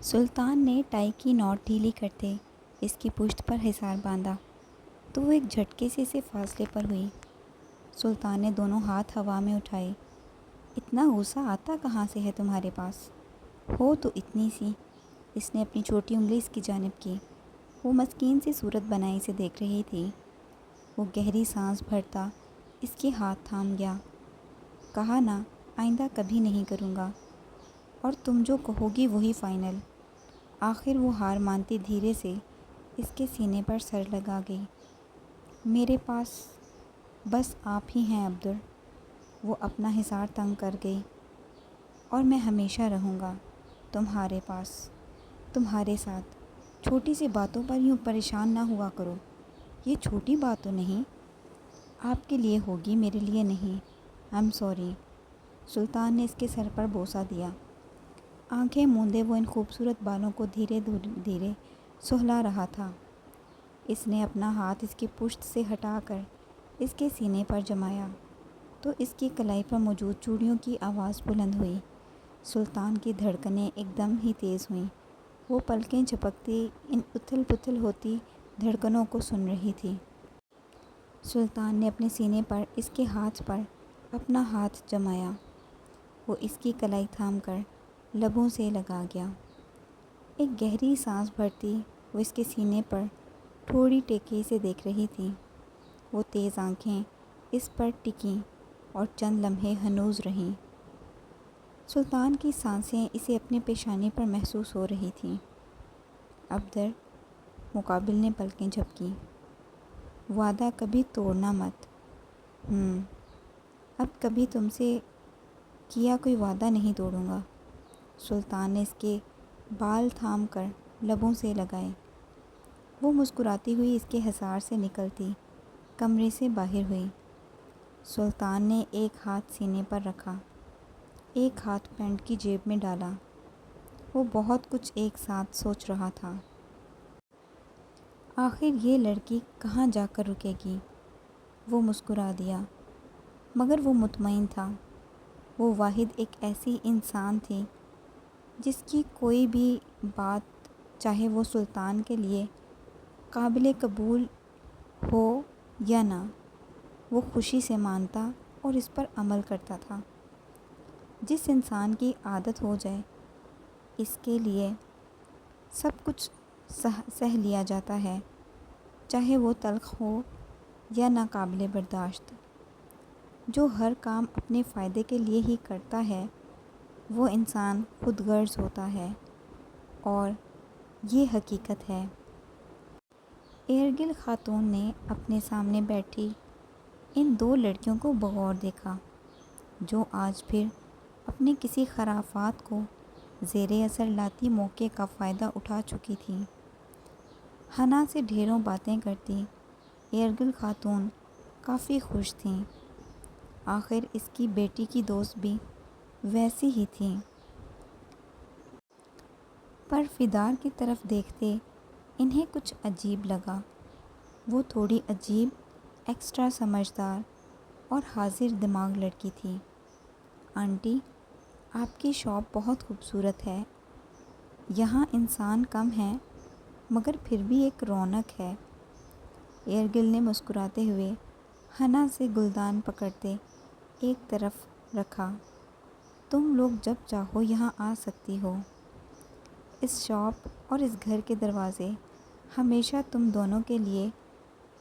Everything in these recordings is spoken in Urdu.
سلطان نے ٹائی کی نوٹ ڈھیلی کرتے اس کی پشت پر حصار باندھا تو وہ ایک جھٹکے سے اسے فاصلے پر ہوئی۔ سلطان نے دونوں ہاتھ ہوا میں اٹھائے۔ اتنا غصہ آتا کہاں سے ہے تمہارے پاس؟ ہو تو اتنی سی۔ اس نے اپنی چھوٹی انگلی اس کی جانب کی۔ وہ مسکین سی صورت بنائی سے دیکھ رہی تھی۔ وہ گہری سانس بھرتا اس کے ہاتھ تھام گیا۔ کہا نا آئندہ کبھی نہیں کروں گا، اور تم جو کہو گی وہی فائنل۔ آخر وہ ہار مانتی دھیرے سے اس کے سینے پر سر لگا گئی۔ میرے پاس بس آپ ہی ہیں عبدر۔ وہ اپنا حصار تنگ کر گئی۔ اور میں ہمیشہ رہوں گا تمہارے پاس، تمہارے ساتھ۔ چھوٹی سی باتوں پر یوں پریشان نہ ہوا کرو۔ یہ چھوٹی بات تو نہیں، آپ کے لیے ہوگی، میرے لیے نہیں۔ I am sorry. سلطان نے اس کے سر پر بوسہ دیا۔ آنکھیں موندے وہ ان خوبصورت بالوں کو دھیرے دھیرے سہلا رہا تھا۔ اس نے اپنا ہاتھ اس کی پشت سے ہٹا کر اس کے سینے پر جمایا تو اس کی کلائی پر موجود چوڑیوں کی آواز بلند ہوئی۔ سلطان کی دھڑکنیں ایک دم ہی تیز ہوئیں۔ وہ پلکیں جھپکتی ان اتھل پتھل ہوتی دھڑکنوں کو سن رہی تھی۔ سلطان نے اپنے سینے پر اس کے ہاتھ پر اپنا ہاتھ جمایا۔ وہ اس کی کلائی تھام کر لبوں سے لگا گیا۔ ایک گہری سانس بھرتی وہ اس کے سینے پر تھوڑی ٹیکی سے دیکھ رہی تھی۔ وہ تیز آنکھیں اس پر ٹکیں اور چند لمحے ہنوز رہیں۔ سلطان کی سانسیں اسے اپنے پیشانی پر محسوس ہو رہی تھیں۔ عبدر، مقابل نے پلکیں جھپکیں۔ وعدہ کبھی توڑنا مت۔ اب کبھی تم سے کیا کوئی وعدہ نہیں توڑوں گا۔ سلطان نے اس کے بال تھام کر لبوں سے لگائے۔ وہ مسکراتی ہوئی اس کے حصار سے نکلتی کمرے سے باہر ہوئی۔ سلطان نے ایک ہاتھ سینے پر رکھا، ایک ہاتھ پینٹ کی جیب میں ڈالا۔ وہ بہت کچھ ایک ساتھ سوچ رہا تھا۔ آخر یہ لڑکی کہاں جا کر رکے گی؟ وہ مسکرا دیا، مگر وہ مطمئن تھا۔ وہ واحد ایک ایسی انسان تھی جس کی کوئی بھی بات، چاہے وہ سلطان کے لیے قابل قبول ہو یا نہ، وہ خوشی سے مانتا اور اس پر عمل کرتا تھا۔ جس انسان کی عادت ہو جائے اس کے لیے سب کچھ سہ لیا جاتا ہے، چاہے وہ تلخ ہو یا ناقابل برداشت۔ جو ہر کام اپنے فائدے کے لیے ہی کرتا ہے وہ انسان خود غرض ہوتا ہے، اور یہ حقیقت ہے۔ ایرگل خاتون نے اپنے سامنے بیٹھی ان دو لڑکیوں کو بغور دیکھا، جو آج پھر اپنے کسی خرافات کو زیر اثر لاتی موقع کا فائدہ اٹھا چکی تھیں۔ حنا سے ڈھیروں باتیں کرتی ایرگل خاتون کافی خوش تھیں۔ آخر اس کی بیٹی کی دوست بھی ویسی ہی تھیں۔ پر فدار کی طرف دیکھتے انہیں کچھ عجیب لگا۔ وہ تھوڑی عجیب، ایکسٹرا سمجھدار اور حاضر دماغ لڑکی تھی۔ آنٹی، آپ کی شاپ بہت خوبصورت ہے۔ یہاں انسان کم ہیں مگر پھر بھی ایک رونق ہے۔ ایرگل نے مسکراتے ہوئے حنا سے گلدان پکڑتے ایک طرف رکھا۔ تم لوگ جب چاہو یہاں آ سکتی ہو۔ اس شاپ اور اس گھر کے دروازے ہمیشہ تم دونوں کے لیے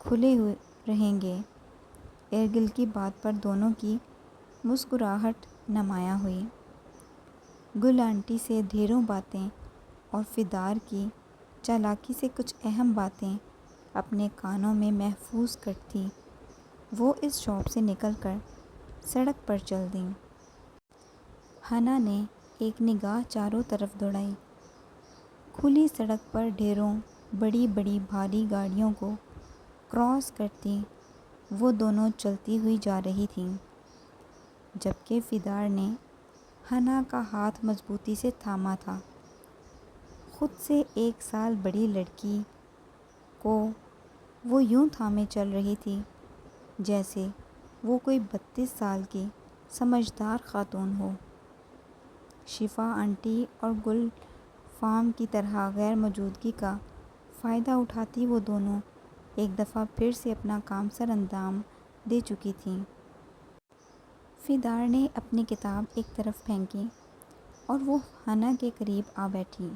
کھلے ہوئے رہیں گے۔ ایرگل کی بات پر دونوں کی مسکراہٹ نمایاں ہوئی۔ گل آنٹی سے ڈھیروں باتیں اور فدار کی چالاکی سے کچھ اہم باتیں اپنے کانوں میں محفوظ کرتی وہ اس شاپ سے نکل کر سڑک پر چل دیں۔ حنا نے ایک نگاہ چاروں طرف دوڑائی۔ کھلی سڑک پر ڈھیروں بڑی بڑی بھاری گاڑیوں کو کراس کرتی وہ دونوں چلتی ہوئی جا رہی تھیں، جبکہ فدار نے حنا کا ہاتھ مضبوطی سے تھاما تھا۔ خود سے 1 سال بڑی لڑکی کو وہ یوں تھامے چل رہی تھی جیسے وہ کوئی 32 سال کی سمجھدار خاتون ہو۔ شفا آنٹی اور گل فارم کی طرح غیر موجودگی کا فائدہ اٹھاتی وہ دونوں ایک دفعہ پھر سے اپنا کام سر انجام دے چکی تھیں۔ فدار نے اپنی کتاب ایک طرف پھینکی اور وہ ہنا کے قریب آ بیٹھی۔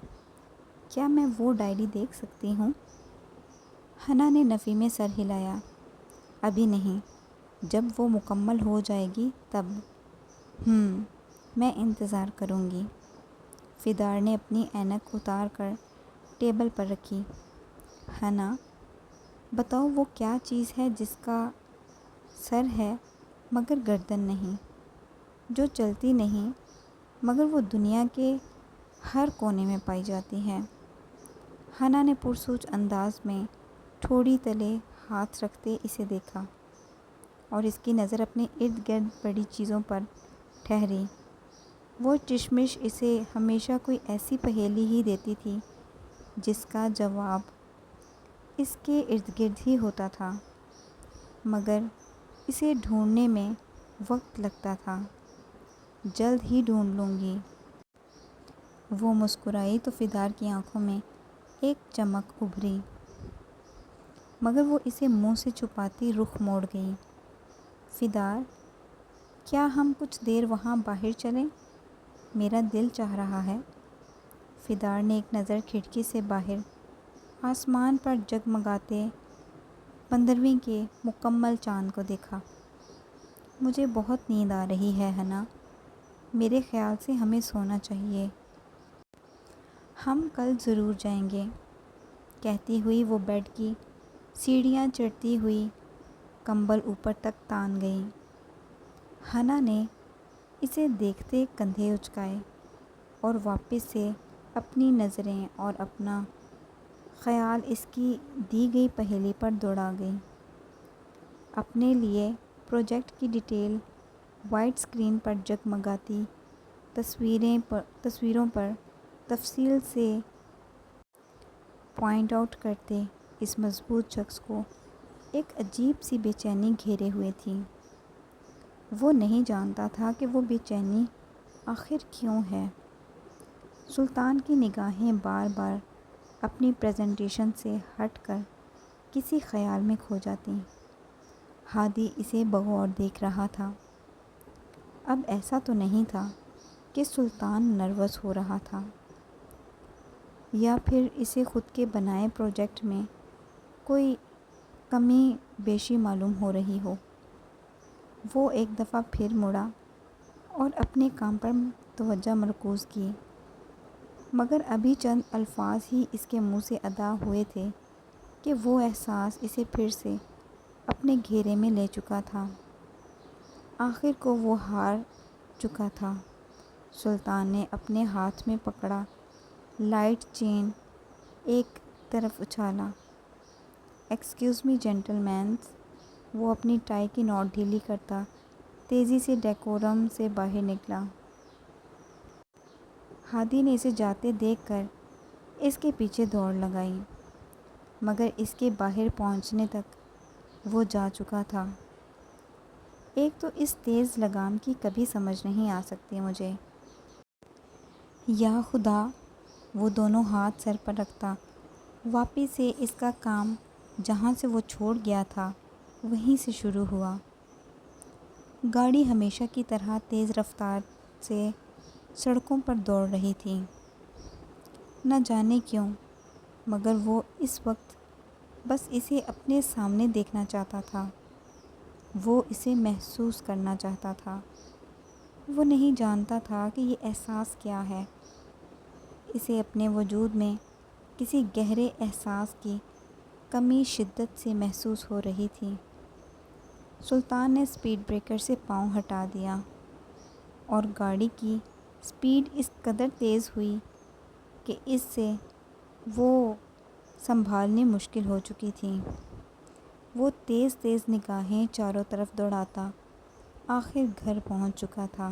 کیا میں وہ ڈائری دیکھ سکتی ہوں؟ ہنا نے نفی میں سر ہلایا۔ ابھی نہیں، جب وہ مکمل ہو جائے گی تب۔ میں انتظار کروں گی۔ فدار نے اپنی اینک اتار کر ٹیبل پر رکھی۔ ہنا، بتاؤ وہ کیا چیز ہے جس کا سر ہے مگر گردن نہیں، جو چلتی نہیں مگر وہ دنیا کے ہر کونے میں پائی جاتی ہے۔ ہنا نے پرسوچ انداز میں ٹھوڑی تلے ہاتھ رکھتے اسے دیکھا اور اس کی نظر اپنے ارد گرد بڑی چیزوں پر ٹھہری۔ وہ چشمش اسے ہمیشہ کوئی ایسی پہیلی ہی دیتی تھی جس کا جواب اس کے ارد گرد ہی ہوتا تھا، مگر اسے ڈھونڈنے میں وقت لگتا تھا۔ جلد ہی ڈھونڈ لوں گی۔ وہ مسکرائی تو فدار کی آنکھوں میں ایک چمک ابھری، مگر وہ اسے منہ سے چھپاتی رخ موڑ گئی۔ فدار، کیا ہم کچھ دیر وہاں باہر چلیں؟ میرا دل چاہ رہا ہے۔ فدار نے ایک نظر کھڑکی سے باہر آسمان پر جگمگاتے 15ویں کے مکمل چاند کو دیکھا۔ مجھے بہت نیند آ رہی ہے ہنا، میرے خیال سے ہمیں سونا چاہیے۔ ہم کل ضرور جائیں گے، کہتی ہوئی وہ بیڈ کی سیڑھیاں چڑھتی ہوئی کمبل اوپر تک تان گئی۔ ہنا نے اسے دیکھتے کندھے اچکائے اور واپس سے اپنی نظریں اور اپنا خیال اس کی دی گئی پہیلی پر دوڑا گئی۔ اپنے لیے پروجیکٹ کی ڈیٹیل وائٹ اسکرین پر جگمگاتی تصویروں پر تفصیل سے پوائنٹ آؤٹ کرتے اس مضبوط شخص کو ایک عجیب سی بے چینی گھیرے ہوئے تھی۔ وہ نہیں جانتا تھا کہ وہ بے چینی آخر کیوں ہے۔ سلطان کی نگاہیں بار بار اپنی پریزنٹیشن سے ہٹ کر کسی خیال میں کھو جاتیں۔ ہادی اسے بغور دیکھ رہا تھا۔ اب ایسا تو نہیں تھا کہ سلطان نروس ہو رہا تھا یا پھر اسے خود کے بنائے پروجیکٹ میں کوئی کمی بیشی معلوم ہو رہی ہو۔ وہ ایک دفعہ پھر مڑا اور اپنے کام پر توجہ مرکوز کی، مگر ابھی چند الفاظ ہی اس کے منہ سے ادا ہوئے تھے کہ وہ احساس اسے پھر سے اپنے گھیرے میں لے چکا تھا۔ آخر کو وہ ہار چکا تھا۔ سلطان نے اپنے ہاتھ میں پکڑا لائٹ چین ایک طرف اچھالا۔ Excuse me gentlemen. وہ اپنی ٹائی کی نوٹ ڈھیلی کرتا تیزی سے ڈیکورم سے باہر نکلا۔ ہادی نے اسے جاتے دیکھ کر اس کے پیچھے دوڑ لگائی، مگر اس کے باہر پہنچنے تک وہ جا چکا تھا۔ ایک تو اس تیز لگام کی کبھی سمجھ نہیں آ سکتی مجھے۔ یا خدا! وہ دونوں ہاتھ سر پر رکھتا واپس سے اس کا کام جہاں سے وہ چھوڑ گیا تھا وہیں سے شروع ہوا۔ گاڑی ہمیشہ کی طرح تیز رفتار سے سڑکوں پر دوڑ رہی تھی۔ نہ جانے کیوں، مگر وہ اس وقت بس اسے اپنے سامنے دیکھنا چاہتا تھا۔ وہ اسے محسوس کرنا چاہتا تھا۔ وہ نہیں جانتا تھا کہ یہ احساس کیا ہے۔ اسے اپنے وجود میں کسی گہرے احساس کی کمی شدت سے محسوس ہو رہی تھی۔ سلطان نے اسپیڈ بریکر سے پاؤں ہٹا دیا اور گاڑی کی اسپیڈ اس قدر تیز ہوئی کہ اس سے وہ سنبھالنی مشکل ہو چکی تھی۔ وہ تیز تیز نگاہیں چاروں طرف دوڑاتا آخر گھر پہنچ چکا تھا۔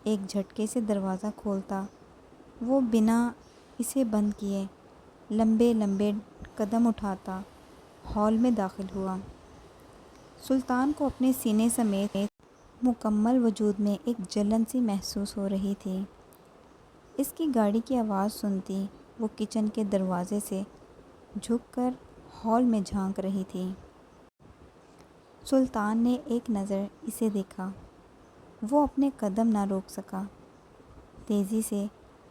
ایک جھٹکے سے دروازہ کھولتا وہ بنا اسے بند کیے لمبے لمبے قدم اٹھاتا ہال میں داخل ہوا۔ سلطان کو اپنے سینے سمیت مکمل وجود میں ایک جلن سی محسوس ہو رہی تھی۔ اس کی گاڑی کی آواز سنتی وہ کچن کے دروازے سے جھک کر ہال میں جھانک رہی تھی۔ سلطان نے ایک نظر اسے دیکھا۔ وہ اپنے قدم نہ روک سکا۔ تیزی سے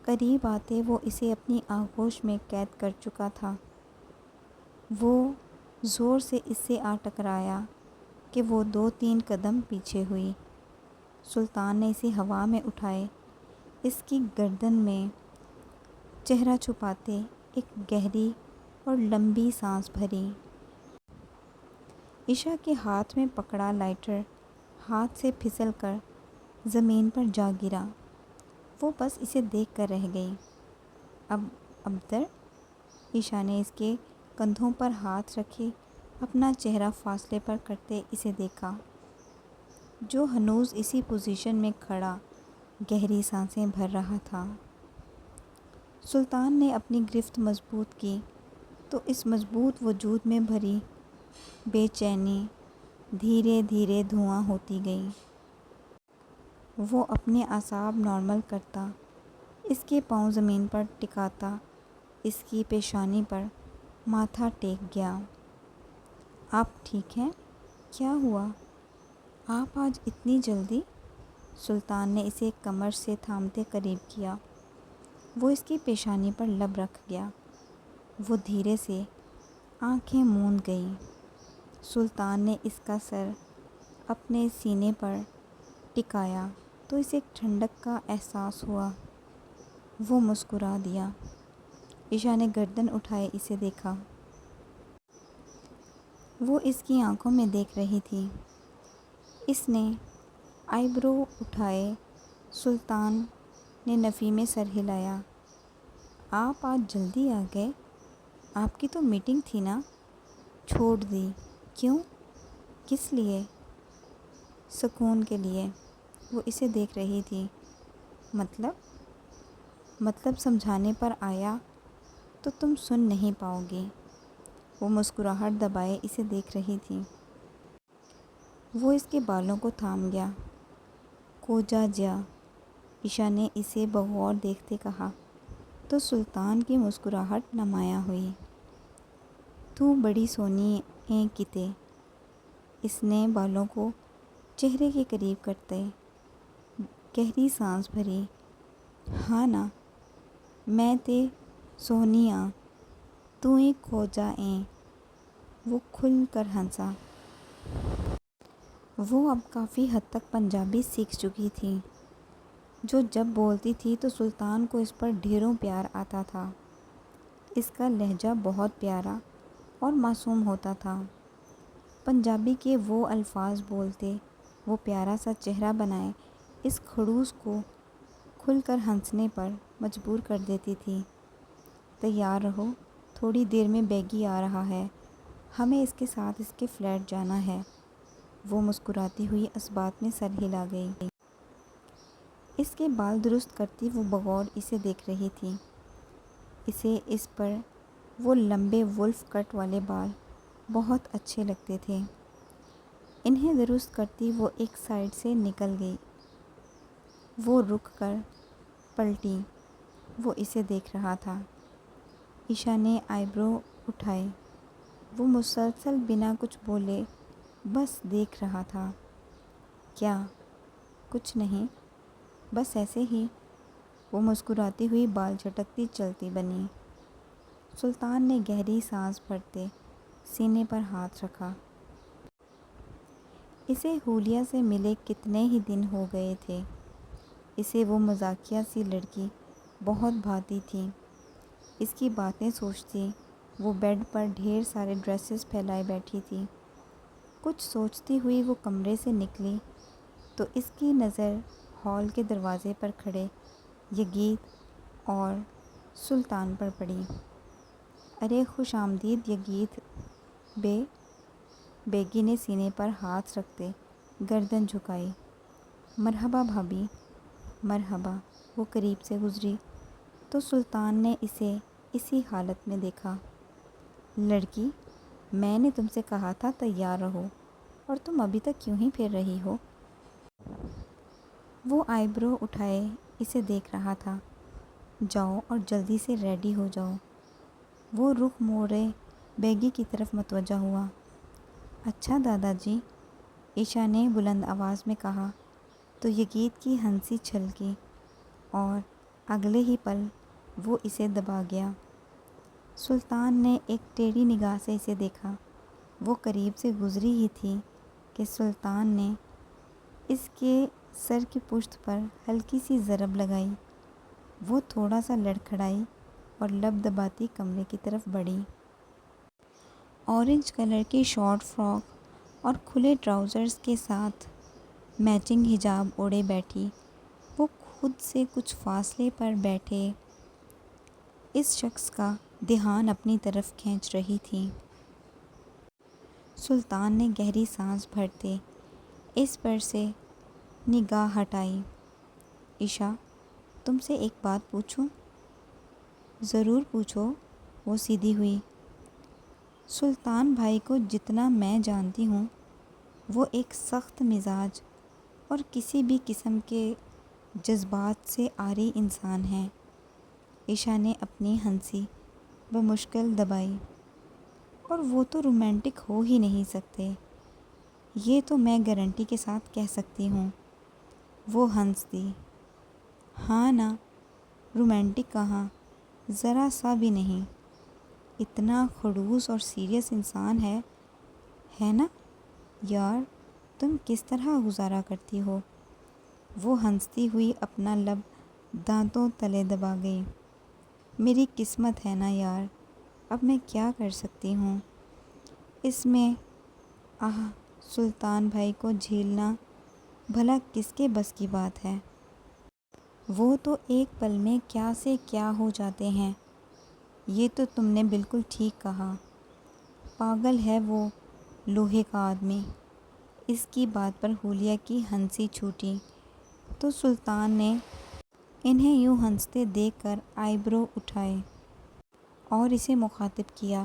قریب آتے وہ اسے اپنی آغوش میں قید کر چکا تھا۔ وہ زور سے اس سے آ ٹکرایا کہ وہ 2-3 قدم پیچھے ہوئی۔ سلطان نے اسے ہوا میں اٹھائے، اس کی گردن میں چہرہ چھپاتے ایک گہری اور لمبی سانس بھری۔ عشا کے ہاتھ میں پکڑا لائٹر ہاتھ سے پھسل کر زمین پر جا گرا۔ وہ بس اسے دیکھ کر رہ گئی۔ ابدر، عشا نے اس کے کندھوں پر ہاتھ رکھے اپنا چہرہ فاصلے پر کرتے اسے دیکھا، جو ہنوز اسی پوزیشن میں کھڑا گہری سانسیں بھر رہا تھا۔ سلطان نے اپنی گرفت مضبوط کی تو اس مضبوط وجود میں بھری بے چینی دھیرے دھیرے دھواں ہوتی گئی۔ وہ اپنے اعصاب نارمل کرتا، اس کے پاؤں زمین پر ٹکاتا، اس کی پیشانی پر ماتھا ٹیک گیا۔ آپ ٹھیک ہیں؟ کیا ہوا؟ آپ آج اتنی جلدی؟ سلطان نے اسے کمر سے تھامتے قریب کیا۔ وہ اس کی پیشانی پر لب رکھ گیا۔ وہ دھیرے سے آنکھیں موند گئی۔ سلطان نے اس کا سر اپنے سینے پر ٹکایا تو اسے ایک ٹھنڈک کا احساس ہوا۔ وہ مسکرا دیا۔ عشا نے گردن اٹھائے اسے دیکھا۔ وہ اس کی آنکھوں میں دیکھ رہی تھی۔ اس نے آئی برو اٹھائے۔ سلطان نے نفی میں سر ہلایا۔ آپ آج جلدی آ گئے؟ آپ کی تو میٹنگ تھی نا؟ چھوڑ دی۔ کیوں؟ کس لیے؟ سکون کے لیے۔ وہ اسے دیکھ رہی تھی۔ مطلب سمجھانے پر آیا تو تم سن نہیں پاؤ گی۔ وہ مسکراہٹ دبائے اسے دیکھ رہی تھی۔ وہ اس کے بالوں کو تھام گیا۔ کوجا جیا، عشا نے اسے بغور دیکھتے کہا تو سلطان کی مسکراہٹ نمایاں ہوئی۔ تو بڑی سونی ہیں کتے۔ اس نے بالوں کو چہرے کے قریب کرتے گہری سانس بھری۔ ہاں نا، میں تے سونی آں، تو ای کھوجا ہیں۔ وہ کھل کر ہنسا۔ وہ اب کافی حد تک پنجابی سیکھ چکی تھی، جو جب بولتی تھی تو سلطان کو اس پر ڈھیروں پیار آتا تھا۔ اس کا لہجہ بہت پیارا اور معصوم ہوتا تھا۔ پنجابی کے وہ الفاظ بولتے، وہ پیارا سا چہرہ بنائے اس خڑوس کو کھل کر ہنسنے پر مجبور کر دیتی تھی۔ تیار رہو، تھوڑی دیر میں بیگی آ رہا ہے، ہمیں اس کے ساتھ اس کے فلیٹ جانا ہے۔ وہ مسکراتی ہوئی اس بات میں سر ہلا گئی۔ اس کے بال درست کرتی وہ بغور اسے دیکھ رہی تھی۔ اسے اس پر وہ لمبے ولف کٹ والے بال بہت اچھے لگتے تھے۔ انہیں درست کرتی وہ ایک سائڈ سے نکل گئی۔ وہ رک کر پلٹی۔ وہ اسے دیکھ رہا تھا۔ عشا نے آئی برو اٹھائے۔ وہ مسلسل بنا کچھ بولے بس دیکھ رہا تھا۔ کیا؟ کچھ نہیں، بس ایسے ہی۔ وہ مسکراتی ہوئی بال جھٹکتی چلتی بنی۔ سلطان نے گہری سانس بھرتے سینے پر ہاتھ رکھا۔ اسے حولیہ سے ملے کتنے ہی دن ہو گئے تھے۔ اسے وہ مزاحیہ سی لڑکی بہت بھاتی تھی۔ اس کی باتیں سوچتی وہ بیڈ پر ڈھیر سارے ڈریسز پھیلائے بیٹھی تھی۔ کچھ سوچتی ہوئی وہ کمرے سے نکلی تو اس کی نظر ہال کے دروازے پر کھڑے یگیت اور سلطان پر پڑی۔ ارے خوش آمدید یگیت بیگی نے سینے پر ہاتھ رکھتے گردن جھکائی۔ مرحبا بھابھی۔ مرحبا۔ وہ قریب سے گزری تو سلطان نے اسے اسی حالت میں دیکھا۔ لڑکی، میں نے تم سے کہا تھا تیار رہو، اور تم ابھی تک کیوں ہی پھر رہی ہو؟ وہ آئی برو اٹھائے اسے دیکھ رہا تھا۔ جاؤ اور جلدی سے ریڈی ہو جاؤ۔ وہ رخ موڑے بیگی کی طرف متوجہ ہوا۔ اچھا دادا جی، عشا نے بلند آواز میں کہا تو یگیت کی ہنسی چھلکی اور اگلے ہی پل وہ اسے دبا گیا۔ سلطان نے ایک ٹیڑھی نگاہ سے اسے دیکھا۔ وہ قریب سے گزری ہی تھی کہ سلطان نے اس کے سر کی پشت پر ہلکی سی ضرب لگائی۔ وہ تھوڑا سا لڑکھڑائی اور لب دباتی کمرے کی طرف بڑھی۔ اورنج کلر کی شارٹ فراک اور کھلے ٹراؤزرز کے ساتھ میچنگ حجاب اوڑھے بیٹھی وہ خود سے کچھ فاصلے پر بیٹھے اس شخص کا دھیان اپنی طرف کھینچ رہی تھی۔ سلطان نے گہری سانس بھرتے اس پر سے نگاہ ہٹائی۔ عشا، تم سے ایک بات پوچھوں؟ ضرور پوچھو، وہ سیدھی ہوئی۔ سلطان بھائی کو جتنا میں جانتی ہوں وہ ایک سخت مزاج اور کسی بھی قسم کے جذبات سے عاری انسان ہیں۔ عشا نے اپنی ہنسی بمشکل دبائی۔ اور وہ تو رومانٹک ہو ہی نہیں سکتے، یہ تو میں گارنٹی کے ساتھ کہہ سکتی ہوں۔ وہ ہنس دی۔ ہاں نا، رومانٹک کہاں، ذرا سا بھی نہیں۔ اتنا خڑوس اور سیریس انسان ہے نا یار، تم کس طرح گزارا کرتی ہو؟ وہ ہنستی ہوئی اپنا لب دانتوں تلے دبا گئی۔ میری قسمت ہے نا یار، اب میں کیا کر سکتی ہوں اس میں؟ سلطان بھائی کو جھیلنا بھلا کس کے بس کی بات ہے؟ وہ تو ایک پل میں کیا سے کیا ہو جاتے ہیں۔ یہ تو تم نے بالکل ٹھیک کہا، پاگل ہے وہ لوہے کا آدمی۔ اس کی بات پر حلیہ کی ہنسی چھوٹی تو سلطان نے انہیں یوں ہنستے دیکھ کر آئی برو اٹھائے اور اسے مخاطب کیا۔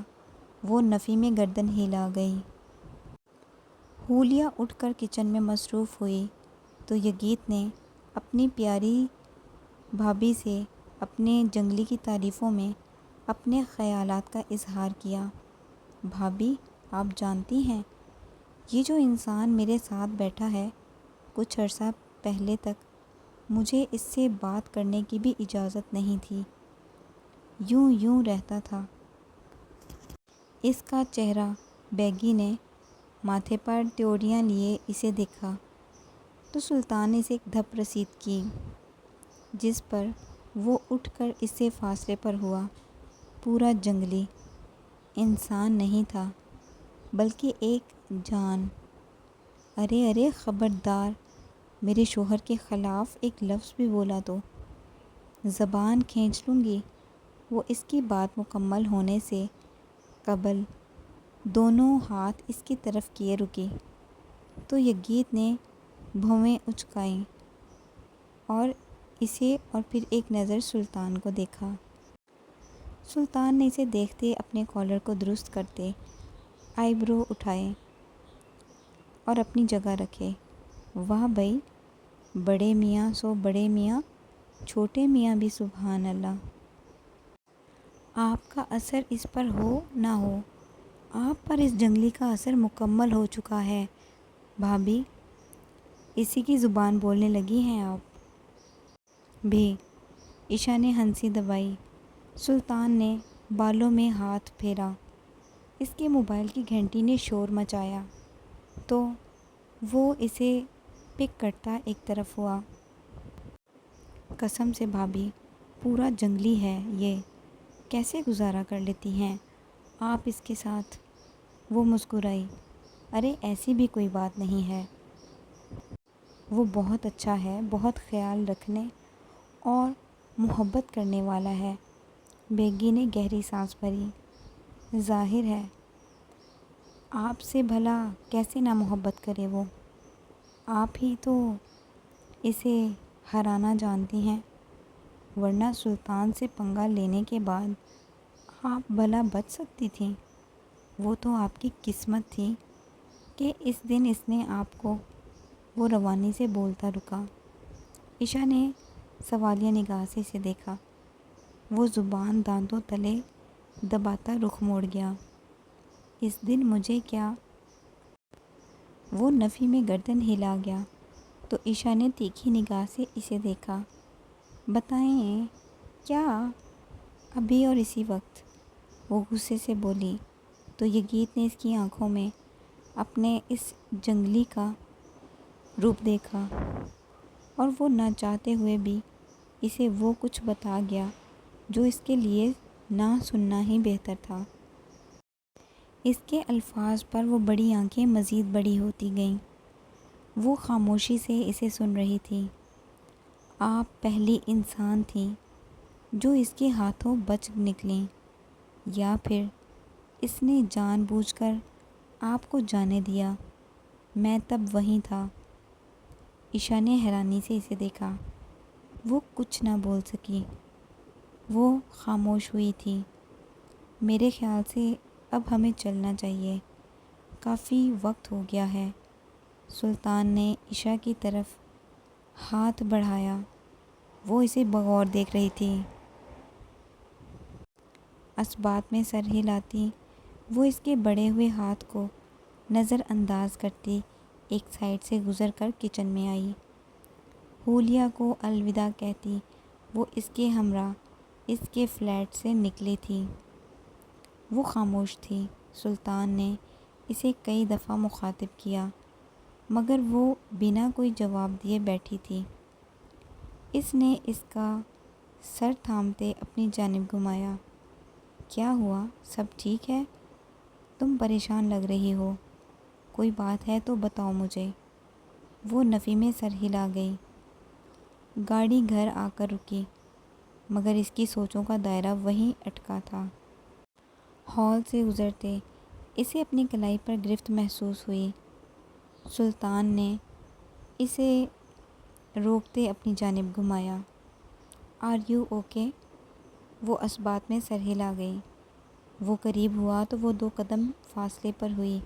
وہ نفی میں گردن ہلا گئی۔ حلیہ اٹھ کر کچن میں مصروف ہوئی تو یگیت نے اپنی پیاری بھابھی سے اپنے جنگلی کی تعریفوں میں اپنے خیالات کا اظہار کیا۔ بھابھی، آپ جانتی ہیں یہ جو انسان میرے ساتھ بیٹھا ہے، کچھ عرصہ پہلے تک مجھے اس سے بات کرنے کی بھی اجازت نہیں تھی، یوں رہتا تھا۔ اس کا چہرہ بیگی نے ماتھے پر تیوریاں لیے اسے دیکھا تو سلطان نے اسے ایک دھپ رسید کی، جس پر وہ اٹھ کر اس سے فاصلے پر ہوا۔ پورا جنگلی انسان نہیں تھا بلکہ ایک جان۔ ارے خبردار، میرے شوہر کے خلاف ایک لفظ بھی بولا تو زبان کھینچ لوں گی۔ وہ اس کی بات مکمل ہونے سے قبل دونوں ہاتھ اس کی طرف کیے رکی تو یگیت نے بھویں اچکائیں اور اسے اور پھر ایک نظر سلطان کو دیکھا۔ سلطان نے اسے دیکھتے اپنے کالر کو درست کرتے آئی برو اٹھائے اور اپنی جگہ رکھے۔ واہ بھئی، بڑے میاں سو بڑے میاں، چھوٹے میاں بھی سبحان اللہ۔ آپ کا اثر اس پر ہو نہ ہو، آپ پر اس جنگلی کا اثر مکمل ہو چکا ہے بھابھی، اسی کی زبان بولنے لگی ہیں آپ بھی۔ عشا نے ہنسی دبائی۔ سلطان نے بالوں میں ہاتھ پھیرا۔ اس کے موبائل کی گھنٹی نے شور مچایا تو وہ اسے پک کرتا ایک طرف ہوا۔ قسم سے بھابھی، پورا جنگلی ہے یہ، کیسے گزارا کر لیتی ہیں آپ اس کے ساتھ؟ وہ مسکرائی۔ ارے ایسی بھی کوئی بات نہیں ہے، وہ بہت اچھا ہے، بہت خیال رکھنے اور محبت کرنے والا ہے۔ بیگی نے گہری سانس بھری۔ ظاہر ہے، آپ سے بھلا کیسے نہ محبت کرے وہ، آپ ہی تو اسے ہرانا جانتی ہیں، ورنہ سلطان سے پنگا لینے کے بعد آپ بھلا بچ سکتی تھیں؟ وہ تو آپ کی قسمت تھی کہ اس دن اس نے آپ کو، وہ روانی سے بولتا رکا۔ عشا نے سوالیہ نگاہ سے اسے دیکھا۔ وہ زبان دانتوں تلے دباتا رخ موڑ گیا۔ اس دن مجھے کیا؟ وہ نفی میں گردن ہلا گیا تو عشا نے تیکھی نگاہ سے اسے دیکھا۔ بتائیں کیا؟ ابھی اور اسی وقت، وہ غصے سے بولی تو یگیت نے اس کی آنکھوں میں اپنے اس جنگلی کا روپ دیکھا، اور وہ نہ چاہتے ہوئے بھی اسے وہ کچھ بتا گیا جو اس کے لیے نہ سننا ہی بہتر تھا۔ اس کے الفاظ پر وہ بڑی آنکھیں مزید بڑی ہوتی گئیں۔ وہ خاموشی سے اسے سن رہی تھی۔ آپ پہلی انسان تھیں جو اس کے ہاتھوں بچ نکلیں، یا پھر اس نے جان بوجھ کر آپ کو جانے دیا؟ میں تب وہیں تھا۔ عشا نے حیرانی سے اسے دیکھا۔ وہ کچھ نہ بول سکی، وہ خاموش ہوئی تھی۔ میرے خیال سے اب ہمیں چلنا چاہیے، کافی وقت ہو گیا ہے۔ سلطان نے عشا کی طرف ہاتھ بڑھایا۔ وہ اسے بغور دیکھ رہی تھی۔ اسبات میں سر ہلاتی وہ اس کے بڑھے ہوئے ہاتھ کو نظر انداز کرتی ایک سائڈ سے گزر کر کچن میں آئی۔ حولیہ کو الوداع کہتی وہ اس کے ہمراہ اس کے فلیٹ سے نکلی تھی۔ وہ خاموش تھی۔ سلطان نے اسے کئی دفعہ مخاطب کیا، مگر وہ بنا کوئی جواب دیے بیٹھی تھی۔ اس نے اس کا سر تھامتے اپنی جانب گھمایا۔ کیا ہوا؟ سب ٹھیک ہے؟ تم پریشان لگ رہی ہو، کوئی بات ہے تو بتاؤ مجھے۔ وہ نفی میں سر ہلا گئی۔ گاڑی گھر آ کر رکی، مگر اس کی سوچوں کا دائرہ وہیں اٹکا تھا۔ ہال سے گزرتے اسے اپنی کلائی پر گرفت محسوس ہوئی۔ سلطان نے اسے روکتے اپنی جانب گھمایا۔ Are you okay? وہ اسبات میں سر ہلا گئی۔ وہ قریب ہوا تو وہ 2 قدم فاصلے پر ہوئی۔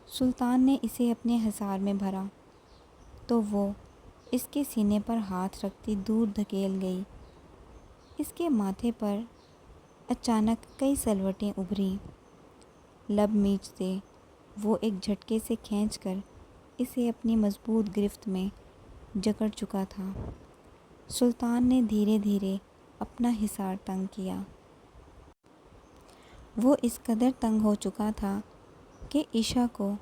سلطان نے اسے اپنے حصار میں بھرا تو وہ اس کے سینے پر ہاتھ رکھتی دور دھکیل گئی۔ اس کے ماتھے پر اچانک کئی سلوٹیں ابھریں۔ لب میچتے وہ ایک جھٹکے سے کھینچ کر اسے اپنی مضبوط گرفت میں جکڑ چکا تھا۔ سلطان نے دھیرے دھیرے اپنا حصار تنگ کیا۔ وہ اس قدر تنگ ہو چکا تھا کہ عشا کو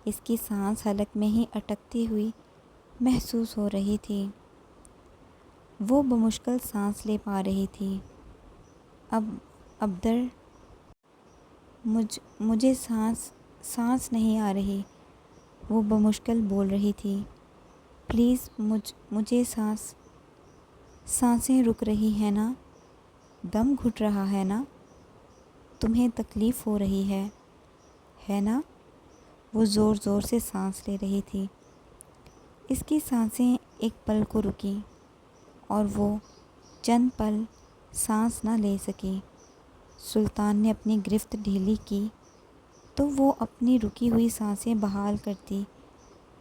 اس کی سانس حلق میں ہی اٹکتی ہوئی محسوس ہو رہی تھی۔ وہ بمشکل سانس لے پا رہی تھی۔ ابدر، مجھے سانس نہیں آ رہی، وہ بمشکل بول رہی تھی۔ پلیز مجھے سانسیں رک رہی ہیں نا؟ دم گھٹ رہا ہے نا؟ تمہیں تکلیف ہو رہی ہے نا؟ وہ زور زور سے سانس لے رہی تھی۔ اس کی سانسیں ایک پل کو رکیں اور وہ چند پل سانس نہ لے سکی۔ سلطان نے اپنی گرفت ڈھیلی کی تو وہ اپنی رکی ہوئی سانسیں بحال کرتی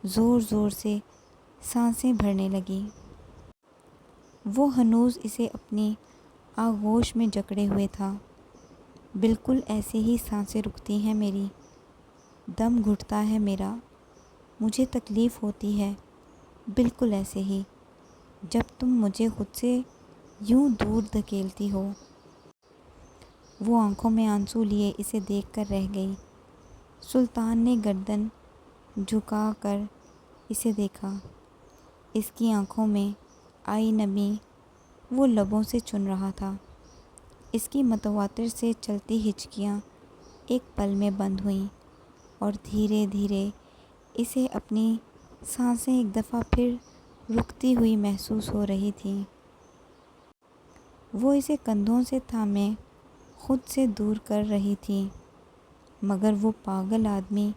زور زور سے سانسیں بھرنے لگی۔ وہ ہنوز اسے اپنی آغوش میں جکڑے ہوئے تھا۔ بالکل ایسے ہی سانسیں رکتی ہیں میری، دم گھٹتا ہے میرا، مجھے تکلیف ہوتی ہے، بالکل ایسے ہی جب تم مجھے خود سے یوں دور دھکیلتی ہو۔ وہ آنکھوں میں آنسو لیے اسے دیکھ کر رہ گئی۔ سلطان نے گردن جھکا کر اسے دیکھا۔ اس کی آنکھوں میں آئی نمی وہ لبوں سے چن رہا تھا۔ اس کی متواتر سے چلتی ہچکیاں ایک پل میں بند ہوئیں اور دھیرے دھیرے اسے اپنی سانسیں ایک دفعہ پھر رکتی ہوئی محسوس ہو رہی تھیں۔ وہ اسے کندھوں سے تھامے خود سے دور کر رہی تھی، مگر وہ پاگل آدمی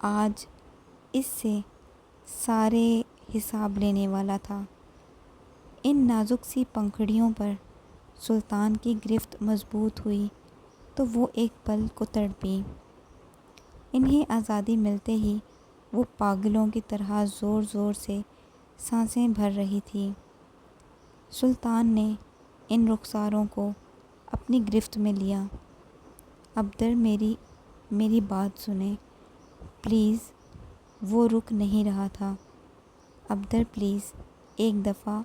آج اس سے سارے حساب لینے والا تھا۔ ان نازک سی پنکھڑیوں پر سلطان کی گرفت مضبوط ہوئی تو وہ ایک پل کو تڑپیں۔ انہیں آزادی ملتے ہی وہ پاگلوں کی طرح زور زور سے سانسیں بھر رہی تھی۔ سلطان نے ان رخساروں کو اپنی گرفت میں لیا۔ ابدر میری بات سنیں پلیز۔ وہ رک نہیں رہا تھا۔ ابدر پلیز ایک دفعہ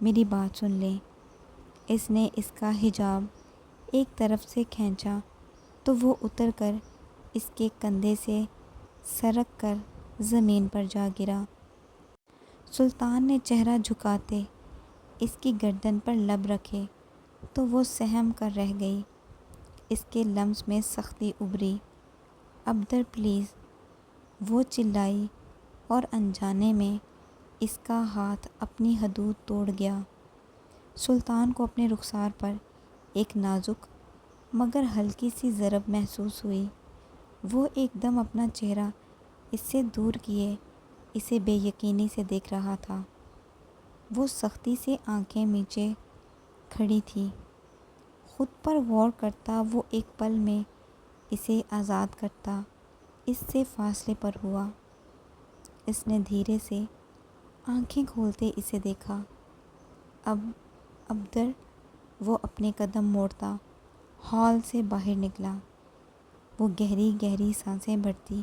میری بات سن لیں۔ اس نے اس کا حجاب ایک طرف سے کھینچا تو وہ اتر کر اس کے کندھے سے سرک کر زمین پر جا گرا۔ سلطان نے چہرہ جھکاتے اس کی گردن پر لب رکھے تو وہ سہم کر رہ گئی۔ اس کے لمس میں سختی ابھری۔ ابدر پلیز، وہ چلائی اور انجانے میں اس کا ہاتھ اپنی حدود توڑ گیا۔ سلطان کو اپنے رخسار پر ایک نازک مگر ہلکی سی ضرب محسوس ہوئی۔ وہ ایک دم اپنا چہرہ اس سے دور کیے اسے بے یقینی سے دیکھ رہا تھا۔ وہ سختی سے آنکھیں میچے کھڑی تھی۔ خود پر غور کرتا وہ ایک پل میں اسے آزاد کرتا اس سے فاصلے پر ہوا۔ اس نے دھیرے سے آنکھیں کھولتے اسے دیکھا۔ ابدر، وہ اپنے قدم موڑتا ہال سے باہر نکلا۔ وہ گہری گہری سانسیں بھرتی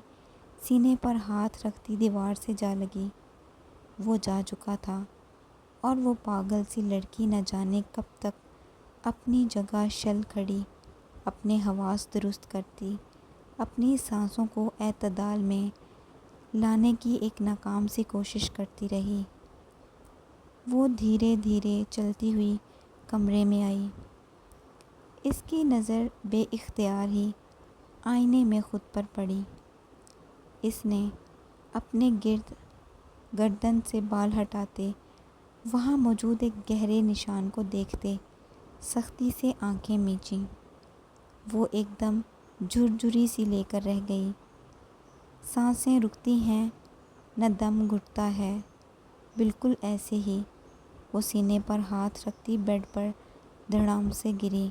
سینے پر ہاتھ رکھتی دیوار سے جا لگی۔ وہ جا چکا تھا اور وہ پاگل سی لڑکی نہ جانے کب تک اپنی جگہ شل کھڑی اپنے حواس درست کرتی، اپنی سانسوں کو اعتدال میں لانے کی ایک ناکام سی کوشش کرتی رہی۔ وہ دھیرے دھیرے چلتی ہوئی کمرے میں آئی۔ اس کی نظر بے اختیار ہی آئینے میں خود پر پڑی۔ اس نے اپنے گردن سے بال ہٹاتے وہاں موجود ایک گہرے نشان کو دیکھتے سختی سے آنکھیں میچیں۔ وہ ایک دم جھرجھری سی لے کر رہ گئی۔ سانسیں رکتی ہیں نہ دم گھٹتا ہے، بالکل ایسے ہی۔ وہ سینے پر ہاتھ رکھتی بیڈ پر دھڑام سے گری۔